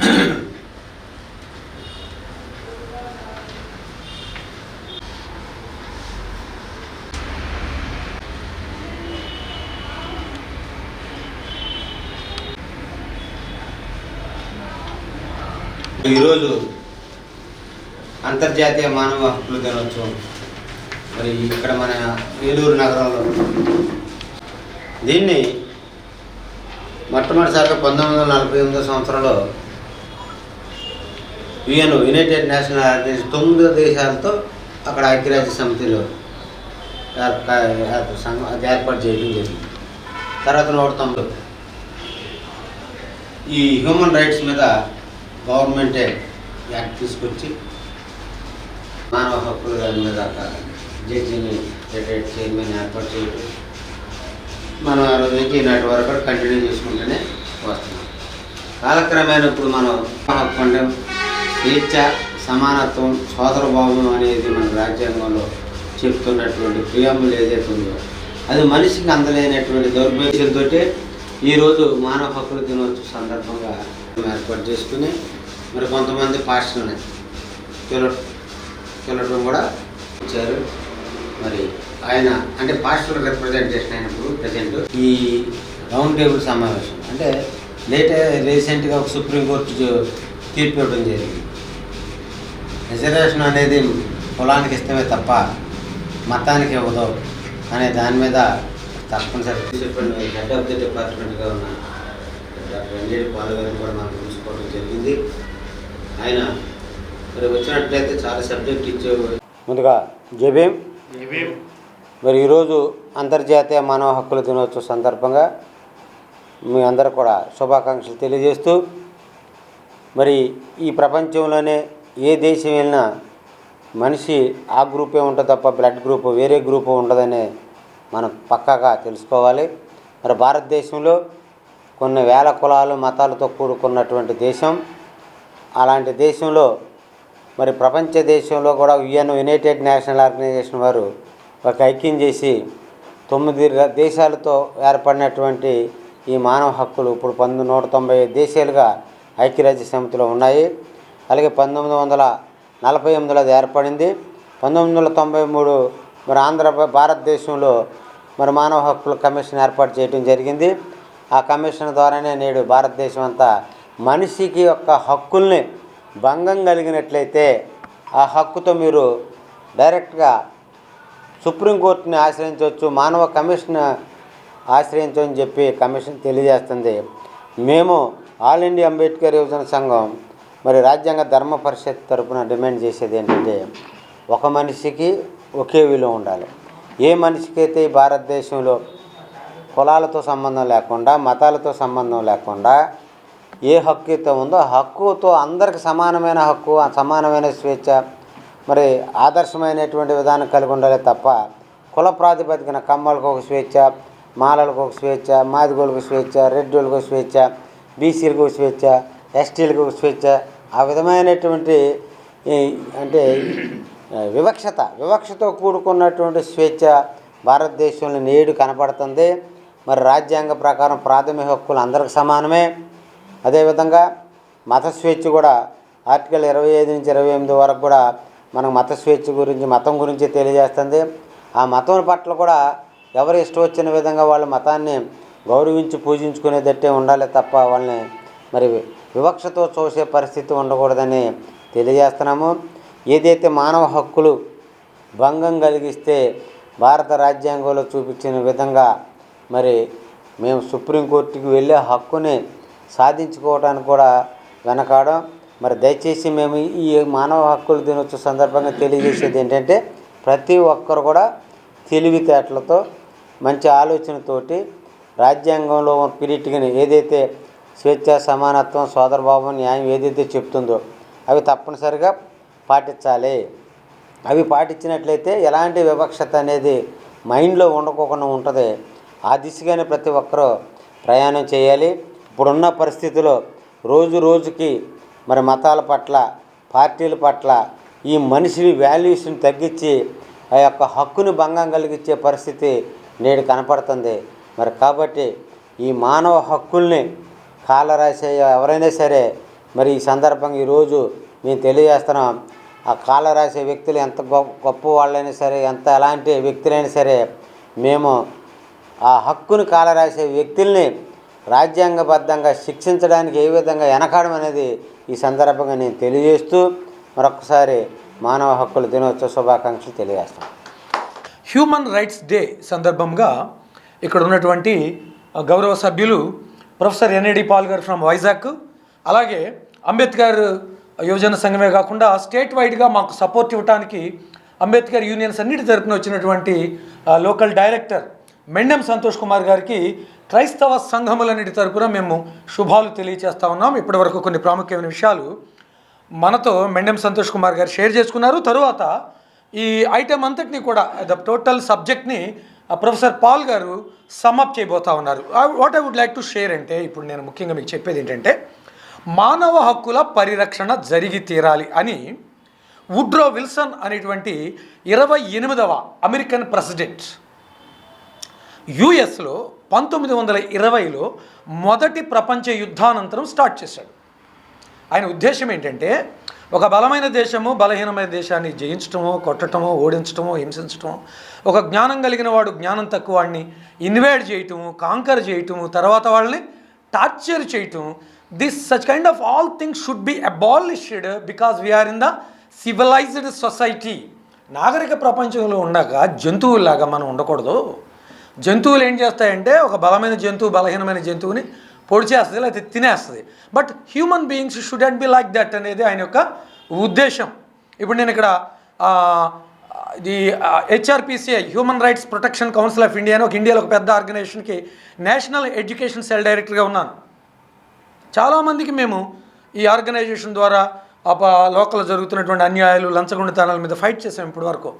ఈరోజు అంతర్జాతీయ మానవ హక్కుల దినోత్సవం మరి ఇక్కడ మన ఏలూరు నగరంలో దీన్ని మొట్టమొదటిసారిగా 1948 సంవత్సరంలో యునైటెడ్ నేషనల్ ఆర్గనైజేషన్ 9 దేశాలతో అక్కడ ఐక్యరాజ్య సమితిలో అది ఏర్పాటు చేయడం జరిగింది. తర్వాత 190 ఈ హ్యూమన్ రైట్స్ మీద గవర్నమెంటే యాక్ట్ తీసుకొచ్చి మానవ హక్కుల దాని మీద జడ్జిని రిటైర్డ్ చైర్మన్ ఏర్పాటు చేయడం మనం ఆ రోజు నుంచి ఈనాటి వరకు కూడా కంటిన్యూ చేసుకుంటూనే వస్తున్నాం. కాలక్రమేణా ఇప్పుడు మనం హక్కు అంటే స్వేచ్ఛ, సమానత్వం, సోదరభావం అనేది మన రాజ్యాంగంలో చెప్తున్నటువంటి ప్రియంబుల్ ఏదైతే ఉందో అది మనిషికి అందలేనటువంటి దౌర్భాగ్యంతో ఈరోజు మానవ హక్కుల దినోత్సవం సందర్భంగా ఏర్పాటు చేసుకుని మరి కొంతమంది పాస్టర్ని పిలవడం కూడా ఇచ్చారు. మరి ఆయన అంటే పాస్టర్ రిప్రజెంటేషన్ అయినప్పుడు ప్రజెంట్ ఈ రౌండ్ టేబుల్ సమావేశం అంటే రీసెంట్గా ఒక సుప్రీంకోర్టు తీర్పు ఇవ్వడం జరిగింది. రిజర్వేషన్ అనేది కులానికి ఇష్టమే తప్ప మతానికి ఇవ్వదు అనే దాని మీద తప్పనిసరి చెప్పండి. హెడ్ ఆఫ్ ది డిపార్ట్మెంట్గా ఉన్న డాక్టర్ ఎన్ఏడి పాల్ గారిని కూడా మనం చూసుకోవడం జరిగింది. ఆయన మరి వచ్చినట్లయితే చాలా సబ్జెక్ట్ ఇచ్చేవారు. ముందుగా జై భీమ్. మరి ఈరోజు అంతర్జాతీయ మానవ హక్కుల దినోత్సవం సందర్భంగా మీ అందరూ కూడా శుభాకాంక్షలు తెలియజేస్తూ మరి ఈ ప్రపంచంలోనే ఏ దేశం వెళ్ళినా మనిషి ఆ గ్రూపే ఉంటుంది తప్ప బ్లడ్ గ్రూప్ వేరే గ్రూపు ఉండదని మనం పక్కాగా తెలుసుకోవాలి. మరి భారతదేశంలో కొన్ని వేల కులాలు మతాలతో కూడుకున్నటువంటి దేశం. అలాంటి దేశంలో మరి ప్రపంచ దేశంలో కూడా యునైటెడ్ నేషనల్ ఆర్గనైజేషన్ వారు ఒక ఐక్యం చేసి 9 దేశాలతో ఏర్పడినటువంటి ఈ మానవ హక్కులు ఇప్పుడు 190 దేశాలుగా ఐక్యరాజ్య సమితిలో ఉన్నాయి. అలాగే 1948లో అది ఏర్పడింది. 1993 మరి భారతదేశంలో మరి మానవ హక్కుల కమిషన్ ఏర్పాటు చేయడం జరిగింది. ఆ కమిషన్ ద్వారానే నేడు భారతదేశం అంతా మనిషికి యొక్క హక్కుల్ని భంగం కలిగినట్లయితే ఆ హక్కుతో మీరు డైరెక్ట్గా సుప్రీంకోర్టుని ఆశ్రయించవచ్చు, మానవ కమిషన్ ఆశ్రయించని చెప్పి కమిషన్ తెలియజేస్తుంది. మేము ఆల్ ఇండియా అంబేద్కర్ యువజన సంఘం మరి రాజ్యాంగ ధర్మ పరిషత్ తరపున డిమాండ్ చేసేది ఏంటంటే ఒక మనిషికి ఒకే విలువ ఉండాలి. ఏ మనిషికైతే ఈ భారతదేశంలో కులాలతో సంబంధం లేకుండా మతాలతో సంబంధం లేకుండా ఏ హక్కు అయితే ఉందో హక్కుతో అందరికి సమానమైన హక్కు, సమానమైన స్వేచ్ఛ, మరి ఆదర్శమైనటువంటి విధానం కలిగి ఉండాలి తప్ప కుల ప్రాతిపదికన కమ్మలకు ఒక స్వేచ్ఛ, మాలలకు ఒక స్వేచ్ఛ, మాదిగోళ్ళకు స్వేచ్ఛ, రెడ్డిలకు స్వేచ్ఛ, బీసీలకు స్వేచ్ఛ, ఎస్టీలకు స్వేచ్ఛ, ఆ విధమైనటువంటి అంటే వివక్షతో కూడుకున్నటువంటి స్వేచ్ఛ భారతదేశంలో నేడు కనపడుతుంది. మరి రాజ్యాంగ ప్రకారం ప్రాథమిక హక్కులు అందరికి సమానమే. అదేవిధంగా మత స్వేచ్ఛ కూడా ఆర్టికల్ 25 నుంచి 28 వరకు కూడా మనకు మత స్వేచ్ఛ గురించి మతం గురించి తెలియజేస్తుంది. ఆ మతం పట్ల కూడా ఎవరు ఇష్టం వచ్చిన విధంగా వాళ్ళ మతాన్ని గౌరవించి పూజించుకునేటట్టే ఉండాలి తప్ప వాళ్ళని మరి వివక్షతో చూసే పరిస్థితి ఉండకూడదని తెలియజేస్తున్నాము. ఏదైతే మానవ హక్కులు భంగం కలిగిస్తే భారత రాజ్యాంగంలో చూపించిన విధంగా మరి మేము సుప్రీంకోర్టుకి వెళ్ళే హక్కుని సాధించుకోవడానికి కూడా వెనకాడం. మరి దయచేసి మేము ఈ మానవ హక్కుల దినోత్సవ సందర్భంగా తెలియజేసేది ఏంటంటే ప్రతి ఒక్కరు కూడా తెలివితేటలతో మంచి ఆలోచనతోటి రాజ్యాంగంలో పీరియడ్ని ఏదైతే స్వేచ్ఛ, సమానత్వం, సోదరభావం, న్యాయం ఏదైతే చెప్తుందో అవి తప్పనిసరిగా పాటించాలి. అవి పాటించినట్లయితే ఎలాంటి వివక్షత అనేది మైండ్లో ఉండకోకుండా ఉంటుంది. ఆ దిశగానే ప్రతి ఒక్కరూ ప్రయాణం చేయాలి. ఇప్పుడున్న పరిస్థితిలో రోజు రోజుకి మరి మతాల పట్ల, పార్టీల పట్ల ఈ మనిషి వాల్యూస్ని తగ్గించి ఆ యొక్క హక్కుని భంగం కలిగించే పరిస్థితి నేడు కనపడుతుంది. మరి కాబట్టి ఈ మానవ హక్కుల్ని కాలరాసే ఎవరైనా సరే మరి ఈ సందర్భంగా ఈరోజు మేము తెలియజేస్తున్నాం, ఆ కాళ్ళ రాసే వ్యక్తులు ఎంత గొప్ప వాళ్ళైనా సరే, ఎంత ఎలాంటి వ్యక్తులైనా సరే, మేము ఆ హక్కును కాళ్ళ రాసే వ్యక్తుల్ని రాజ్యాంగబద్ధంగా శిక్షించడానికి ఏ విధంగా వెనకాడడం అనేది ఈ సందర్భంగా నేను తెలియజేస్తూ మరొకసారి మానవ హక్కుల దినోత్సవ శుభాకాంక్షలు తెలియజేస్తాం. హ్యూమన్ రైట్స్ డే సందర్భంగా ఇక్కడ ఉన్నటువంటి గౌరవ సభ్యులు ప్రొఫెసర్ ఎన్ఏడి పాల్ గారు ఫ్రమ్ వైజాగ్, అలాగే అంబేద్కర్ యువజన సంఘమే కాకుండా స్టేట్ వైడ్గా మాకు సపోర్ట్ ఇవ్వడానికి అంబేద్కర్ యూనియన్స్ అన్నిటి తరపున వచ్చినటువంటి లోకల్ డైరెక్టర్ మెండెం సంతోష్ కుమార్ గారికి క్రైస్తవ సంఘములన్నిటి తరపున మేము శుభాలు తెలియజేస్తూ ఉన్నాం. ఇప్పటివరకు కొన్ని ప్రాముఖ్యమైన విషయాలు మనతో మెండెం సంతోష్ కుమార్ గారు షేర్ చేసుకున్నారు. తరువాత ఈ ఐటెం అంతటినీ కూడా ద టోటల్ సబ్జెక్ట్ని ప్రొఫెసర్ పాల్ గారు సమ్అప్ చేయబోతా ఉన్నారు. What I would like to share అంటే, ఇప్పుడు నేను ముఖ్యంగా మీకు చెప్పేది ఏంటంటే, మానవ హక్కుల పరిరక్షణ జరిగి తీరాలి అని వుడ్రో విల్సన్ అనేటువంటి 28వ అమెరికన్ ప్రెసిడెంట్ యుఎస్లో 1920లో మొదటి ప్రపంచ యుద్ధానంతరం స్టార్ట్ చేశాడు. ఆయన ఉద్దేశం ఏంటంటే, ఒక బలమైన దేశము బలహీనమైన దేశాన్ని జయించటమో, కొట్టటమో, ఓడించటమో, హింసించటమో, ఒక జ్ఞానం కలిగిన వాడు జ్ఞానం తక్కువ వాడిని ఇన్వైడ్ చేయటము, కాంకర్ చేయటము, తర్వాత వాళ్ళని టార్చర్ చేయటం, this such kind of all things should be abolished because we are in the civilised society. నాగరిక ప్రపంచంలో ఉండగా జంతువుల్లాగా మనం ఉండకూడదు. జంతువులు ఏం చేస్తాయంటే, ఒక బలమైన జంతువు బలహీనమైన జంతువుని పొడి చేస్తుంది, లేకపోతే తినేస్తుంది. But human beings should be like that అనేది ఆయన యొక్క ఉద్దేశం. ఇప్పుడు నేను ఇక్కడ the HRPCI human rights protection council of India అని ఒక ఇండియాలో ఒక పెద్ద ఆర్గనైజేషన్కి నేషనల్ ఎడ్యుకేషన్ సెల్ డైరెక్టర్గా ఉన్నాను. చాలామందికి మేము ఈ ఆర్గనైజేషన్ ద్వారా లోకల్లో జరుగుతున్నటువంటి అన్యాయాలు, లంచగొండితనాల మీద ఫైట్ చేసాం. ఇప్పటి వరకు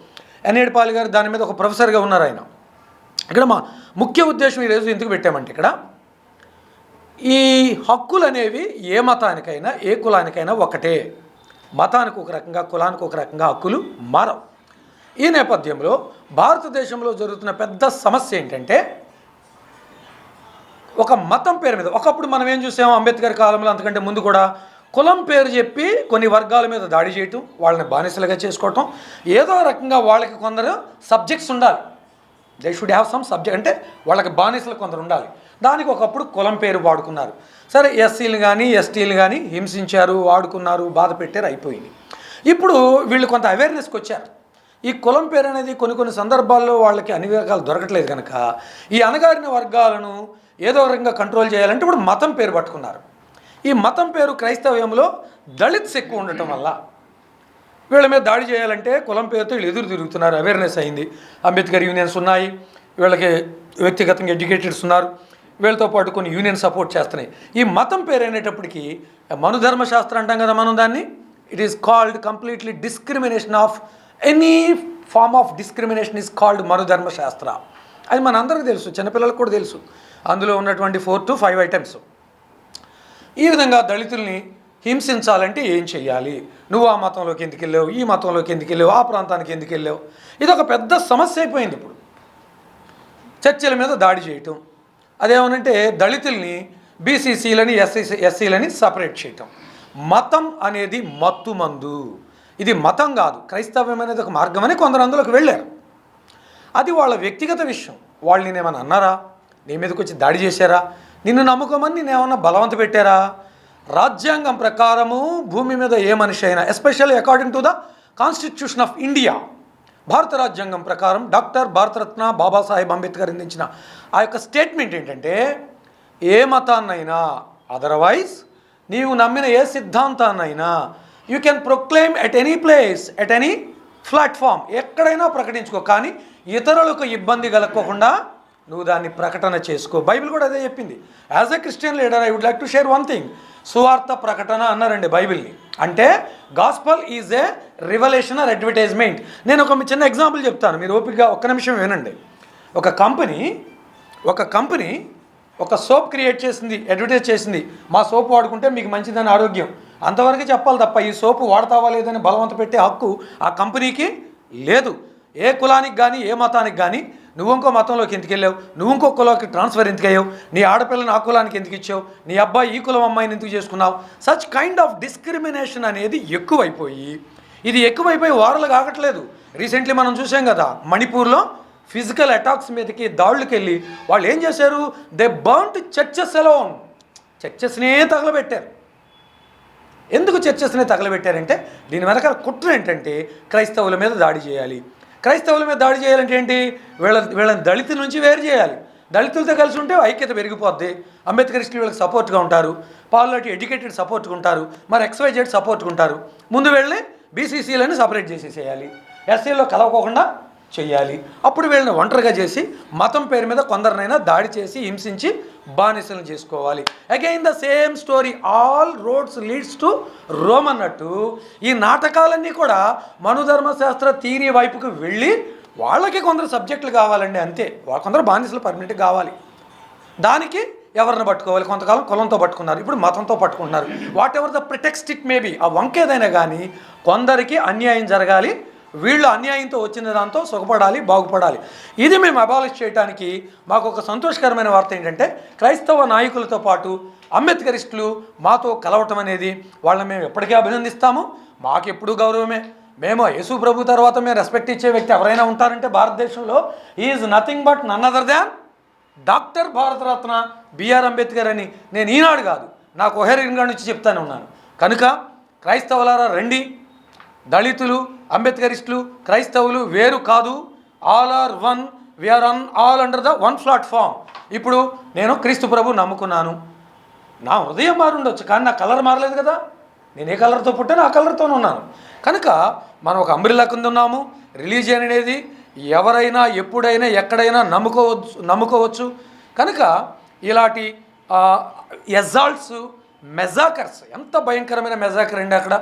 ఎన్ఏడి పాల్ గారు దాని మీద ఒక ప్రొఫెసర్గా ఉన్నారు ఆయన. ఇక్కడ మా ముఖ్య ఉద్దేశం ఈరోజు ఎందుకు పెట్టామంటే, ఇక్కడ ఈ హక్కులు అనేవి ఏ మతానికైనా ఏ కులానికైనా ఒకటే. మతానికి ఒక రకంగా, కులానికి ఒక రకంగా హక్కులు మారవు. ఈ నేపథ్యంలో భారతదేశంలో జరుగుతున్న పెద్ద సమస్య ఏంటంటే, ఒక మతం పేరు మీద, ఒకప్పుడు మనం ఏం చూసాము అంబేద్కర్ కాలంలో, అంతకంటే ముందు కూడా, కులం పేరు చెప్పి కొన్ని వర్గాల మీద దాడి చేయటం, వాళ్ళని బానిసలుగా చేసుకోవటం, ఏదో రకంగా వాళ్ళకి కొందరు సబ్జెక్ట్స్ ఉండాలి. They should have some subject, అంటే వాళ్ళకి బానిసలు కొందరు ఉండాలి. దానికి ఒకప్పుడు కులం పేరు వాడుకున్నారు. సరే, ఎస్సీలు కానీ ఎస్టీలు కానీ హింసించారు, వాడుకున్నారు, బాధ పెట్టారు, అయిపోయింది. ఇప్పుడు వీళ్ళు కొంత అవేర్నెస్కి వచ్చారు. ఈ కులం పేరు అనేది కొన్ని సందర్భాల్లో వాళ్ళకి అన్ని రకాలు దొరకట్లేదు కనుక ఈ అణగారిన వర్గాలను ఏదో రకంగా కంట్రోల్ చేయాలంటే ఇప్పుడు మతం పేరు పట్టుకున్నారు. ఈ మతం పేరు క్రైస్తవ్యంలో దళిత్స్ ఎక్కువ ఉండటం వల్ల వీళ్ళ మీద దాడి చేయాలంటే కులం పేరుతో వీళ్ళు ఎదురు తిరుగుతున్నారు. అవేర్నెస్ అయింది. అంబేద్కర్ యూనియన్స్ ఉన్నాయి, వీళ్ళకి వ్యక్తిగతంగా ఎడ్యుకేటెడ్స్ ఉన్నారు, వీళ్ళతో పాటు కొన్ని యూనియన్ సపోర్ట్ చేస్తున్నాయి. ఈ మతం పేరు అనేటప్పటికీ మనుధర్మశాస్త్రం అంటాం కదా మనం దాన్ని, it is called completely discrimination of any form of discrimination is called Manudharmashastra. అది మన అందరికీ తెలుసు, చిన్నపిల్లలకు కూడా తెలుసు. అందులో ఉన్నటువంటి 4 to 5 ఐటమ్స్. ఈ విధంగా దళితుల్ని హింసించాలంటే ఏం చేయాలి, నువ్వు ఆ మతంలోకి ఎందుకు వెళ్ళావు, ఈ మతంలోకి ఎందుకు వెళ్ళావు, ఆ ప్రాంతానికి ఎందుకు వెళ్ళావు, ఇది ఒక పెద్ద సమస్య అయిపోయింది. ఇప్పుడు చర్చిల మీద దాడి చేయటం, అదేమనంటే దళితుల్ని బీసీసీలని ఎస్సీలని సపరేట్ చేయటం. మతం అనేది మత్తు మందు, ఇది మతం కాదు, క్రైస్తవ్యం అనేది ఒక మార్గం అని కొందరు అందులోకి వెళ్ళారు. అది వాళ్ళ వ్యక్తిగత విషయం. వాళ్ళు నేనేమన్నా అన్నారా, నీ మీదకి వచ్చి దాడి చేశారా, నిన్ను నమ్ముకోమని నేనేమన్నా బలవంత పెట్టారా? రాజ్యాంగం ప్రకారము భూమి మీద ఏ మనిషి అయినా, especially according to the constitution of India, భారత రాజ్యాంగం ప్రకారం డాక్టర్ భారతరత్న బాబాసాహెబ్ అంబేద్కర్ అందించిన ఆ యొక్క స్టేట్మెంట్ ఏంటంటే, ఏ మతాన్నైనా, అదర్వైజ్ నీవు నమ్మిన ఏ సిద్ధాంతాన్నైనా you can proclaim at any place, at any platform, ఎక్కడైనా ప్రకటించుకో, కానీ ఇతరులకు ఇబ్బంది కలగకుండా నువ్వు దాన్ని ప్రకటన చేసుకో. బైబిల్ కూడా అదే చెప్పింది. As a Christian leader I would like to share one thing, సువార్త ప్రకటన అన్నారండి బైబిల్ని. అంటే gospel is a revelation or advertisement. నేను ఒక చిన్న ఎగ్జాంపుల్ చెప్తాను, మీరు ఓపికగా ఒక్క నిమిషం వినండి. ఒక కంపెనీ ఒక సోప్ క్రియేట్ చేసింది, అడ్వర్టైజ్ చేసింది, మా సోప్ వాడుకుంటే మీకు మంచిదని ఆరోగ్యం, అంతవరకు చెప్పాలి తప్ప ఈ సోపు వాడతావా లేదని బలవంత పెట్టే హక్కు ఆ కంపెనీకి లేదు. ఏ కులానికి కానీ ఏ మతానికి కానీ నువ్వు ఇంకో మతంలోకి ఎందుకు వెళ్ళావు, నువ్వు ఇంకో కులంకి ట్రాన్స్ఫర్ ఎందుకు అయ్యావు, నీ ఆడపిల్లని ఆ కులానికి ఎందుకు ఇచ్చావు, నీ అబ్బాయి ఈ కులం అమ్మాయిని ఎందుకు చేసుకున్నావు. సచ్ కైండ్ ఆఫ్ డిస్క్రిమినేషన్ అనేది ఎక్కువైపోయి, ఇది ఎక్కువైపోయి వారాలు కాగట్లేదు. రీసెంట్లీ మనం చూసాం కదా, మణిపూర్లో ఫిజికల్ అటాక్స్ మీదకి దాడులకు వెళ్ళి వాళ్ళు ఏం చేశారు, దే బర్న్ట్ చర్చెస్ అలోన్. చర్చెస్నే తగలబెట్టారు. ఎందుకు చర్చెస్నే తగలబెట్టారంటే దీని వెనకాల కుట్ర ఏంటంటే క్రైస్తవుల మీద దాడి చేయాలి. క్రైస్తవుల మీద దాడి చేయాలంటే ఏంటి, వీళ్ళని దళితుల నుంచి వేరు చేయాలి. దళితులతో కలిసి ఉంటే ఐక్యత పెరిగిపోద్ది. అంబేద్కరిస్టులు వీళ్ళకి సపోర్ట్గా ఉంటారు, పాల్లాటి ఎడ్యుకేటెడ్ సపోర్ట్గా ఉంటారు, మరి XYZ సపోర్ట్గా ఉంటారు. ముందు వెళ్ళి బీసీసీలని సపరేట్ చేసేసేయాలి, ఎస్సీలో కలవకోకుండా చెయ్యాలి. అప్పుడు వీళ్ళని ఒంటరిగా చేసి మతం పేరు మీద కొందరినైనా దాడి చేసి హింసించి బానిసలను చేసుకోవాలి. Again the same story, all roads leads to Rome అన్నట్టు ఈ నాటకాలన్నీ కూడా మనుధర్మశాస్త్ర థియరీ వైపుకు వెళ్ళి వాళ్ళకి కొందరు సబ్జెక్టులు కావాలండి, అంతే. కొందరు బానిసలు పర్మనెంట్గా కావాలి. దానికి ఎవరిని పట్టుకోవాలి, కొంతకాలం కులంతో పట్టుకున్నారు, ఇప్పుడు మతంతో పట్టుకుంటున్నారు. Whatever the pretext it may be, ఆ వంకేదైనా కానీ కొందరికి అన్యాయం జరగాలి, వీళ్ళు అన్యాయంతో వచ్చిన దాంతో సుఖపడాలి, బాగుపడాలి. ఇది మేము అబాలిష్ చేయడానికి మాకు ఒక సంతోషకరమైన వార్త ఏంటంటే క్రైస్తవ నాయకులతో పాటు అంబేద్కరిస్టులు మాతో కలవటం అనేది వాళ్ళని మేము ఎప్పటికీ అభినందిస్తాము. మాకెప్పుడు గౌరవమే. మేము యేసు ప్రభు తర్వాత మేము రెస్పెక్ట్ ఇచ్చే వ్యక్తి ఎవరైనా ఉంటారంటే భారతదేశంలో is nothing but none other than doctor Bharat Ratna B R Ambedkar అని నేను ఈనాడు కాదు, నాకు ఒహేరింగా నుంచి చెప్తానే ఉన్నాను. కనుక క్రైస్తవులారా రండి, దళితులు అంబేద్కరిస్టులు క్రైస్తవులు వేరు కాదు, all are one, we are all under the one platform. ఇప్పుడు నేను క్రీస్తు ప్రభు నమ్ముకున్నాను, నా హృదయం మారి ఉండొచ్చు కానీ నా కలర్ మారలేదు కదా. నేను ఏ కలర్తో పుట్టాను ఆ కలర్తోనే ఉన్నాను. కనుక మనం ఒక అంబ్రిల్లా కింద ఉన్నాము. రిలీజియన్ అనేది ఎవరైనా ఎప్పుడైనా ఎక్కడైనా నమ్ముకోవచ్చు. కనుక ఇలాంటి ఎజాల్ట్స్, మెజాకర్స్, ఎంత భయంకరమైన మెజాకర్ అండి. అక్కడ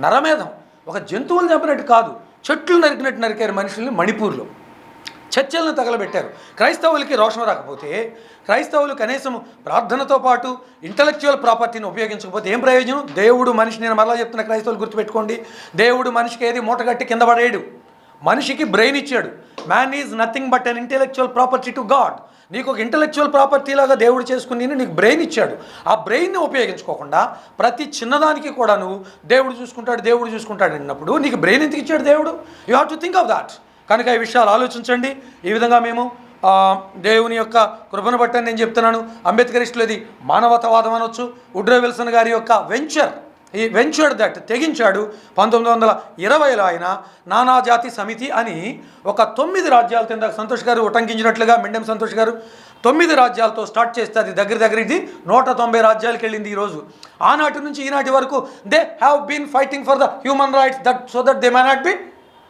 నరమేధం, ఒక జంతువులు చంపినట్టు కాదు, చెట్లు నరికినట్టు నరికారు మనుషుల్ని. మణిపూర్లో చర్చలను తగలబెట్టారు. క్రైస్తవులకి రోషం రాకపోతే, క్రైస్తవులు కనీసం ప్రార్థనతో పాటు ఇంటలెక్చువల్ ప్రాపర్టీని ఉపయోగించకపోతే ఏం ప్రయోజనం? దేవుడు మనిషి, నేను మరలా చెప్తున్న క్రైస్తవులు గుర్తుపెట్టుకోండి, దేవుడు మనిషికి ఏది మూటగట్టి కింద పడేయడు. మనిషికి బ్రెయిన్ ఇచ్చాడు. Man is nothing but an intellectual property to God. నీకు ఒక ఇంటలెక్చువల్ ప్రాపర్టీ లాగా దేవుడు చేసుకుని నీకు బ్రెయిన్ ఇచ్చాడు. ఆ బ్రెయిన్ని ఉపయోగించుకోకుండా ప్రతి చిన్నదానికి కూడా నువ్వు దేవుడు చూసుకుంటాడు అన్నప్పుడు నీకు బ్రెయిన్ ఎందుకు ఇచ్చాడు దేవుడు? You have to think of that. కనుక ఈ విషయాలు ఆలోచించండి. ఈ విధంగా మేము దేవుని యొక్క కృపను బట్టి నేను చెప్తున్నాను. అంబేద్కరిస్టులది మానవతావాదం అనొచ్చు. వుడ్రో విల్సన్ గారి యొక్క ఈ వెంచర్డ్ దట్ తెగించాడు. 1920లో ఆయన నానాజాతి సమితి అని ఒక 9 రాజ్యాల కింద సంతోష్ గారు ఉటంకించినట్లుగా, మెండెం సంతోష్ గారు 9 రాజ్యాలతో స్టార్ట్ చేస్తే అది దగ్గర ఇది 190 రాజ్యాలకు వెళ్ళింది ఈరోజు. ఆనాటి నుంచి ఈనాటి వరకు they have been fighting for the human rights that they may not be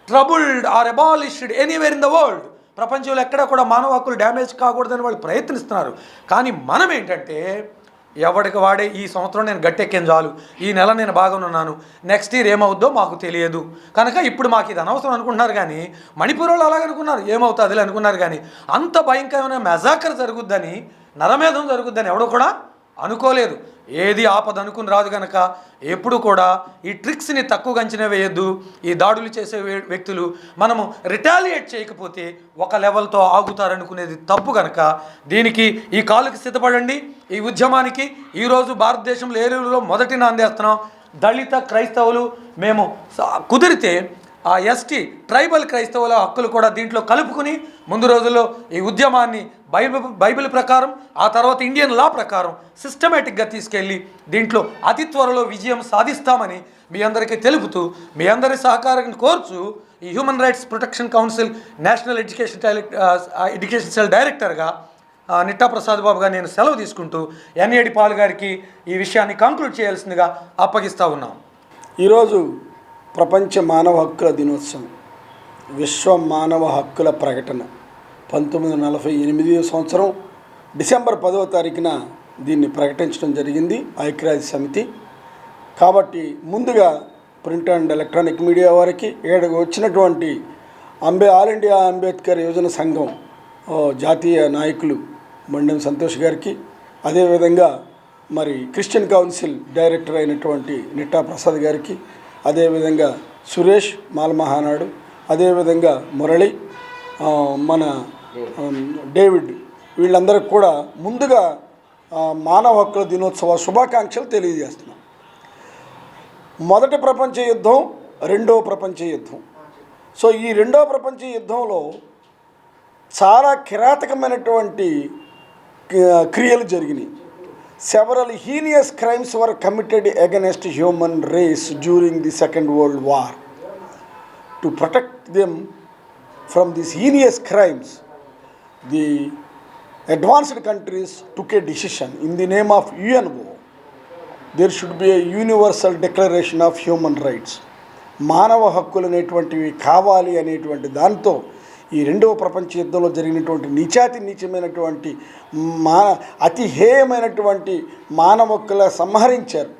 troubled or abolished anywhere in the world. ప్రపంచంలో ఎక్కడ కూడా మానవ హక్కులు డ్యామేజ్ కాకూడదని వాళ్ళు ప్రయత్నిస్తున్నారు. కానీ మనం ఏంటంటే ఎవరికి వాడే ఈ సంవత్సరం నేను గట్టెక్కేం చాలు, ఈ నెల నేను బాగున్నాను, నెక్స్ట్ ఇయర్ ఏమవుద్దో మాకు తెలియదు, కనుక ఇప్పుడు మాకు ఇది అనవసరం అనుకుంటున్నారు. కానీ మణిపూర్ వాళ్ళు అలాగనుకున్నారు, ఏమవుతుందిలే అనుకున్నారు. కానీ అంత భయంకరమైన మెజాకర్ జరుగుద్దని, నరమేధం జరుగుద్దని ఎవడో కూడా అనుకోలేదు. ఏది ఆపద అనుకుని రాదు. కనుక ఎప్పుడు కూడా ఈ ట్రిక్స్ని తక్కువగా అంచనా వేయద్దు. ఈ దాడులు చేసే వ్యక్తులు మనము రిటాలియేట్ చేయకపోతే ఒక లెవెల్తో ఆగుతారనుకునేది తప్పు. కనుక దీనికి ఈ కాలుకి సిద్ధపడండి. ఈ ఉద్యమానికి ఈరోజు భారతదేశంలో ఏలూరులో మొదటి నాందేస్తున్నాం. దళిత క్రైస్తవులు మేము కుదిరితే ఆ ఎస్టీ ట్రైబల్ క్రైస్తవుల హక్కులు కూడా దీంట్లో కలుపుకుని ముందు రోజుల్లో ఈ ఉద్యమాన్ని బైబిల్ ప్రకారం, ఆ తర్వాత ఇండియన్ లా ప్రకారం సిస్టమేటిక్గా తీసుకెళ్ళి దీంట్లో అతి త్వరలో విజయం సాధిస్తామని మీ అందరికీ తెలుపుతూ, మీ అందరి సహకారాన్ని కోరుచు ఈ human rights protection council national education cell డైరెక్టర్గా నిట్టా ప్రసాద్ బాబుగా నేను సెలవు తీసుకుంటూ ఎన్ఏడి పాల్ గారికి ఈ విషయాన్ని కంక్లూడ్ చేయాల్సిందిగా అప్పగిస్తూ ఉన్నాం. ఈరోజు ప్రపంచ మానవ హక్కుల దినోత్సవం, విశ్వ మానవ హక్కుల ప్రకటన 1948 సంవత్సరం డిసెంబర్ 10వ తారీఖున దీన్ని ప్రకటించడం జరిగింది ఐక్యరాజ్య సమితి. కాబట్టి ప్రింట్ అండ్ ఎలక్ట్రానిక్ మీడియా వారికి వచ్చినటువంటి ఆల్ ఇండియా అంబేద్కర్ యువజన సంఘం జాతీయ నాయకులు మెండెం సంతోష్ గారికి, అదేవిధంగా మరి క్రిస్టియన్ కౌన్సిల్ డైరెక్టర్ అయినటువంటి నిట్టా ప్రసాద్ గారికి, అదేవిధంగా సురేష్ మాల్ మహానాడు, అదేవిధంగా మురళి, మన డేవిడ్ వీళ్ళందరికీ కూడా ముందుగా మానవ హక్కుల దినోత్సవ శుభాకాంక్షలు తెలియజేస్తున్నాం. మొదటి ప్రపంచ యుద్ధం, రెండవ ప్రపంచ యుద్ధం. సో ఈ రెండవ ప్రపంచ యుద్ధంలో చాలా కిరాతకమైనటువంటి క్రియలు జరిగినాయి. Several heinous crimes were committed against human race during the second world war. To protect them from this heinous crimes, the advanced countries took a decision in the name of UNO. There should be a universal declaration of human rights. మానవ హక్కులు అనేటువంటివి కావాలి అనేటువంటి దాంతో ఈ రెండవ ప్రపంచ యుద్ధంలో జరిగినటువంటి నీచమైనటువంటి అతి హేయమైనటువంటి మానవ హక్కుల సంహరించారు.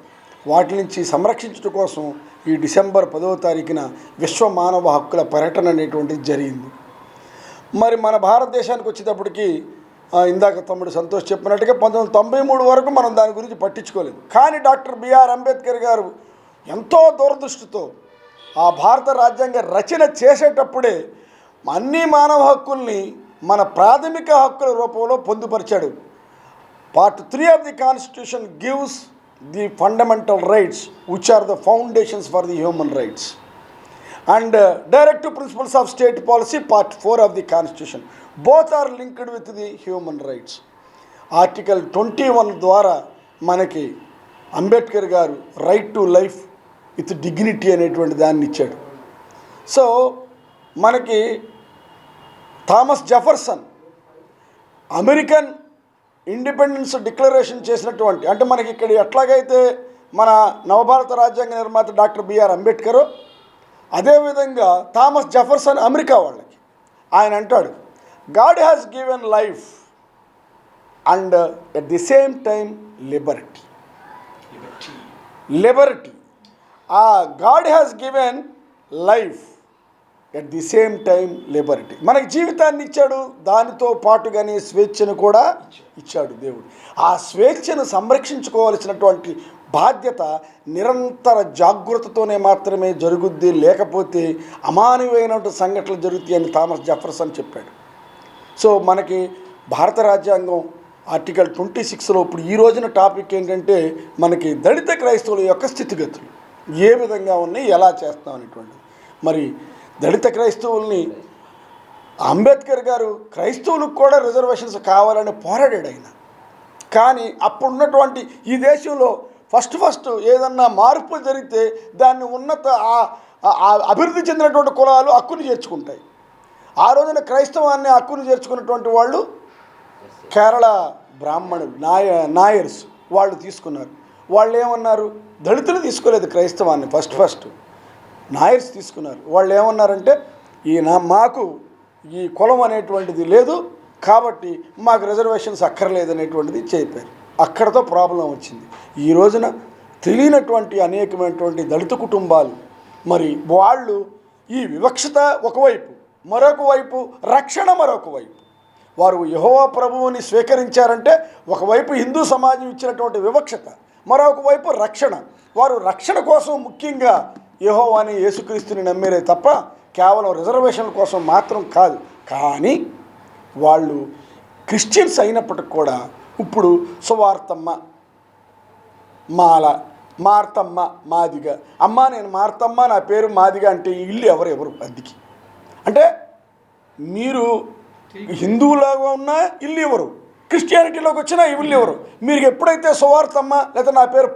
వాటి నుంచి సంరక్షించడం కోసం ఈ డిసెంబర్ 10వ తారీఖున విశ్వ మానవ హక్కుల పర్యటన అనేటువంటిది జరిగింది. మరి మన భారతదేశానికి వచ్చేటప్పటికి ఇందాక తమ్ముడు సంతోష్ చెప్పినట్టుగా 1993 వరకు మనం దాని గురించి పట్టించుకోలేదు. కానీ డాక్టర్ బిఆర్ అంబేద్కర్ గారు ఎంతో దూరదృష్టితో ఆ భారత రాజ్యాంగ రచన చేసేటప్పుడే అన్ని మానవ హక్కుల్ని మన ప్రాథమిక హక్కుల రూపంలో పొందుపరిచాడు. Part 3 of the constitution gives the fundamental rights which are the foundations for the human rights. And directive principles of state policy, part 4 of the constitution, both are linked with the human rights. Article 21 ద్వారా మనకి అంబేద్కర్ గారు right to life with dignity అనేటువంటి దాన్ని ఇచ్చాడు. So మనకి Thomas Jefferson American independence declaration చేసినటువంటి, అంటే మనకి ఇక్కడ ఎట్లాగైతే మన నవభారత రాజ్యాంగ నిర్మాత డాక్టర్ బిఆర్ అంబేద్కర్, అదేవిధంగా థామస్ జెఫర్సన్ అమెరికా వాళ్ళకి ఆయన అంటాడు, God has given life and at the same time liberty. ఆ God has given life at the same time liberty. మనకి జీవితాన్ని ఇచ్చాడు, దానితో పాటుగానే స్వేచ్ఛను కూడా ఇచ్చాడు దేవుడు. ఆ స్వేచ్ఛను సంరక్షించుకోవాల్సినటువంటి బాధ్యత నిరంతర జాగృతతోనే మాత్రమే జరుగుద్ది, లేకపోతే అమానవీయమైన సంఘటనలు జరుగుతాయి అని థామస్ జెఫర్సన్ చెప్పాడు. సో మనకి భారత రాజ్యాంగం ఆర్టికల్ 26లో ఇప్పుడు ఈ రోజున టాపిక్ ఏంటంటే మనకి దళిత క్రైస్తవుల యొక్క స్థితిగతులు ఏ విధంగా ఉన్నాయి, ఎలా చేస్తాం అనేటువంటిది. మరి దళిత క్రైస్తవుల్ని అంబేద్కర్ గారు క్రైస్తవులకు కూడా రిజర్వేషన్స్ కావాలని పోరాడాడు ఆయన. కానీ అప్పుడున్నటువంటి ఈ దేశంలో ఫస్ట్ ఏదన్నా మార్పు జరిగితే దాన్ని ఉన్నత అభివృద్ధి చెందినటువంటి కులాలు హక్కును చేర్చుకుంటాయి. ఆ రోజున క్రైస్తవాన్ని హక్కును చేర్చుకున్నటువంటి వాళ్ళు కేరళ బ్రాహ్మణులు నాయర్స్ వాళ్ళు తీసుకున్నారు. వాళ్ళు ఏమన్నారు, దళితులు తీసుకోలేదు క్రైస్తవాన్ని, ఫస్ట్ నాయర్స్ తీసుకున్నారు. వాళ్ళు ఏమన్నారంటే మాకు ఈ కులం అనేటువంటిది లేదు కాబట్టి మాకు రిజర్వేషన్స్ అక్కర్లేదు అనేటువంటిది చెప్పారు. అక్కడతో ప్రాబ్లం వచ్చింది. ఈ రోజున తెలియనటువంటి అనేకమైనటువంటి దళిత కుటుంబాలు మరి వాళ్ళు ఈ వివక్షత ఒకవైపు, మరొక వైపు రక్షణ మరొక వైపు. వారు యెహోవా ప్రభువుని స్వీకరించారంటే ఒకవైపు హిందూ సమాజం ఇచ్చినటువంటి వివక్షత, మరొక వైపు రక్షణ. వారు రక్షణ కోసం ముఖ్యంగా యెహోవాని యేసుక్రీస్తుని నమ్మేరే తప్ప కేవలం రిజర్వేషన్ల కోసం మాత్రం కాదు. కానీ వాళ్ళు క్రిస్టియన్స్ అయినప్పటికి కూడా ఇప్పుడు సువార్తమ్మ, మాల, మార్తమ్మ, మాదిగ. అమ్మ నేను మార్తమ్మ, నా పేరు మాదిగ అంటే ఇల్లు ఎవరు అద్దెకి? అంటే మీరు హిందువులాగా ఉన్నా ఇల్లు ఎవరు, క్రిస్టియానిటీలోకి వచ్చినా ఇల్లు ఎవరు? మీరు ఎప్పుడైతే సువార్తమ్మ లేదా నా పేరు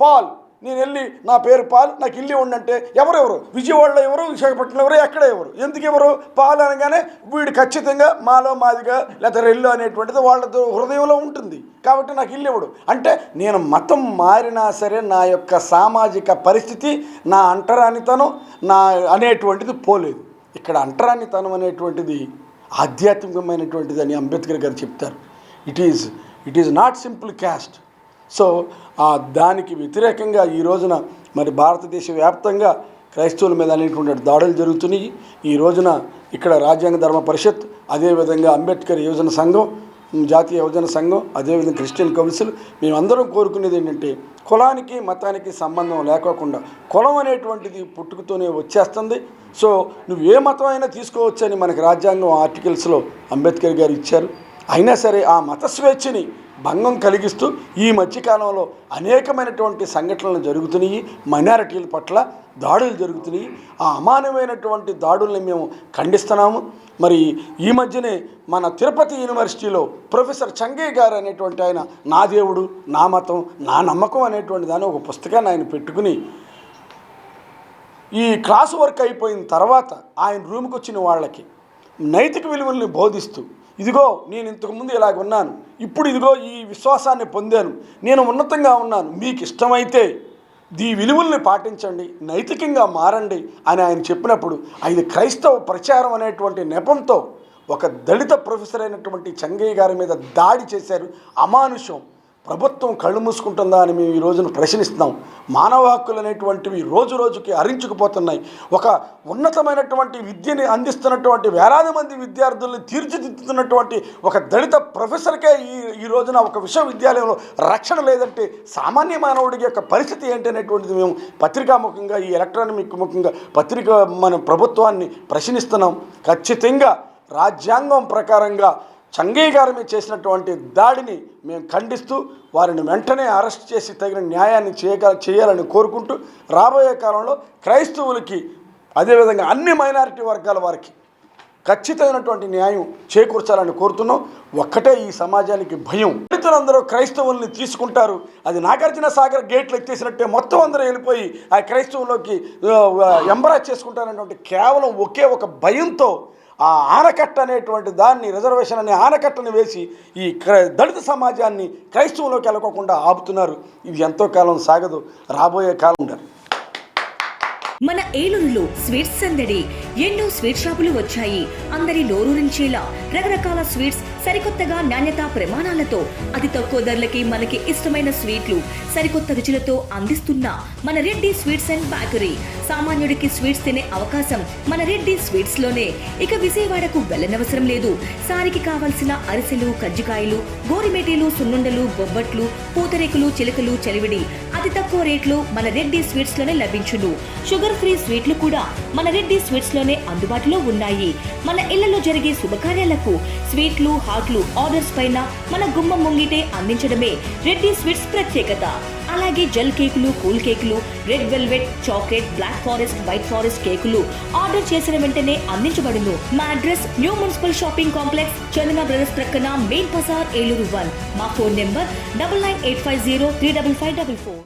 పాల్ నేను వెళ్ళి నా పేరు పాల్ నాకు ఇల్లు ఇవ్వండి ఎవరెవరు? విజయవాడలో ఎవరు, విశాఖపట్నంలో ఎవరు, ఎక్కడ ఎవరు? ఎందుకు ఎవరు? పాలు అనగానే వీడు ఖచ్చితంగా మాలో మాదిగా లేదా రెల్లు అనేటువంటిది వాళ్ళ హృదయంలో ఉంటుంది కాబట్టి నాకు ఇల్లు ఇవ్వడు. అంటే నేను మతం మారినా సరే నా యొక్క సామాజిక పరిస్థితి, నా అంటరానితనం నా అనేటువంటిది పోలేదు. ఇక్కడ అంటరానితనం అనేటువంటిది ఆధ్యాత్మికమైనటువంటిది అని అంబేద్కర్ గారు చెప్తారు. It is not simple caste. So దానికి వ్యతిరేకంగా ఈ రోజున మరి భారతదేశ వ్యాప్తంగా క్రైస్తవుల మీద అనేటువంటి దాడులు జరుగుతున్నాయి. ఈ రోజున ఇక్కడ రాజ్యాంగ ధర్మ పరిషత్, అదేవిధంగా అంబేద్కర్ యువజన సంఘం, జాతీయ యువజన సంఘం, అదేవిధంగా క్రిస్టియన్ కౌన్సిల్ మేమందరం కోరుకునేది ఏంటంటే కులానికి మతానికి సంబంధం లేకోకుండా కులం అనేటువంటిది పుట్టుకతోనే వచ్చేస్తుంది. సో నువ్వు ఏ మతం అయినా తీసుకోవచ్చు అని మనకి రాజ్యాంగం ఆర్టికల్స్లో అంబేద్కర్ గారు ఇచ్చారు. అయినా సరే ఆ మత స్వేచ్ఛని భంగం కలిగిస్తూ ఈ మధ్యకాలంలో అనేకమైనటువంటి సంఘటనలు జరుగుతున్నాయి. మైనారిటీల పట్ల దాడులు జరుగుతున్నాయి. ఆ అమానమైనటువంటి దాడుల్ని మేము ఖండిస్తున్నాము. మరి ఈ మధ్యనే మన తిరుపతి యూనివర్సిటీలో ప్రొఫెసర్ చంగయ్య గారు అనేటువంటి ఆయన నా దేవుడు నా మతం నా నమ్మకం అనేటువంటి దాన్ని ఒక పుస్తకాన్ని ఆయన పెట్టుకుని ఈ క్లాస్ వర్క్ అయిపోయిన తర్వాత ఆయన రూమ్కి వచ్చిన వాళ్ళకి నైతిక విలువల్ని బోధిస్తూ, ఇదిగో నేను ఇంతకుముందు ఇలాగ ఉన్నాను, ఇప్పుడు ఇదిగో ఈ విశ్వాసాన్ని పొందాను, నేను ఉన్నతంగా ఉన్నాను, మీకు ఇష్టమైతే ఈ విలువల్ని పాటించండి, నైతికంగా మారండి అని ఆయన చెప్పినప్పుడు ఇది క్రైస్తవ ప్రచారం అనేటువంటి నెపంతో ఒక దళిత ప్రొఫెసర్ అయినటువంటి చంగయ్య గారి మీద దాడి చేశారు. అమానుషం. ప్రభుత్వం కళ్ళు మూసుకుంటుందా అని మేము ఈ రోజున ప్రశ్నిస్తున్నాం. మానవ హక్కులు అనేటువంటివి రోజు రోజుకి హరించుకుపోతున్నాయి. ఒక ఉన్నతమైనటువంటి విద్యని అందిస్తున్నటువంటి వేలాది మంది విద్యార్థుల్ని తీర్చిదిద్దుతున్నటువంటి ఒక దళిత ప్రొఫెసర్కే ఈ రోజున ఒక విశ్వవిద్యాలయంలో రక్షణ లేదంటే సామాన్య మానవుడికి యొక్క పరిస్థితి ఏంటి అనేటువంటిది మేము పత్రికాముఖంగా ఈ ఎలక్ట్రానిక్ ముఖంగా మన ప్రభుత్వాన్ని ప్రశ్నిస్తున్నాం. ఖచ్చితంగా రాజ్యాంగం ప్రకారంగా చంగయ్య గారి మీద చేసినటువంటి దాడిని మేము ఖండిస్తూ వారిని వెంటనే అరెస్ట్ చేసి తగిన న్యాయాన్ని చేయాలని కోరుకుంటూ రాబోయే కాలంలో క్రైస్తవులకి అదేవిధంగా అన్ని మైనారిటీ వర్గాల వారికి ఖచ్చితమైనటువంటి న్యాయం చేకూర్చాలని కోరుతున్నాం. ఒక్కటే ఈ సమాజానికి భయం. దళితులందరూ క్రైస్తవుల్ని తీసుకుంటారు, అది నాగార్జున సాగర్ గేట్లు ఎత్తేసినట్టే మొత్తం అందరూ వెళ్ళిపోయి ఆ క్రైస్తవుల్లోకి ఎంబరాజ్ చేసుకుంటారనేటువంటి కేవలం ఒకే ఒక భయంతో ఆ ఆనకట్ట అనేటువంటి దాన్ని రిజర్వేషన్ అనే ఆనకట్టను వేసి ఈ దళిత సమాజాన్ని క్రైస్తవంలోకి వెళ్ళకోకుండా ఆపుతున్నారు. ఇది ఎంతో కాలం సాగదు, రాబోయే కాలం ఉండరు. మన ఏలూరులో స్వీట్స్ సందడి. ఎన్నో స్వీట్ షాపులు వచ్చాయి. అందరి నోరూరించేలా రకరకాల స్వీట్స్ సరికొత్తగా నాణ్యత ప్రమాణాలతో అతి తక్కువ ధరలకి మనకి ఇష్టమైన స్వీట్లు సరికొత్త రుచులతో అందిస్తున్న మన రెడ్డి స్వీట్స్ అండ్ బేకరీ. సామాన్యుడికి స్వీట్స్ తినే అవకాశం మన రెడ్డి స్వీట్స్ లోనే. ఇక విజయవాడకు వెళ్ళనవసరం లేదు. సారికి కావాల్సిన అరిసెలు, కజ్జికాయలు, గోరిమేటీలు, సున్నుండలు, బొబ్బట్లు, పూతరేకులు, చిలకలు, చలివిడి అతి తక్కువ రేట్లు మన రెడ్డి స్వీట్స్ లోనే లభించును. షుగర్ ఫ్రీ స్వీట్లు కూడా మన రెడ్డి స్వీట్స్ లోనే అందుబాటులో ఉన్నాయి. మన ఇళ్లలో జరిగే శుభకార్యాలకు స్వీట్లు, హాట్లు ఆర్డర్స్ పైన మన గుమ్మం ముంగిటే అందించడమే రెడ్డి స్వీట్స్ ప్రత్యేకత. అలాగే జెల్ కేకులు, కూల్ కేకులు, red velvet, chocolate, black forest, white forest కేకులు ఆర్డర్ చేసిన వెంటనే అందించబడును. మా address new municipal shopping complex, Chandana brothers ప్రక్కన మెయిన్ బజార్, ఏలూరు 1. మా ఫోన్ నెంబర్ 9985035554.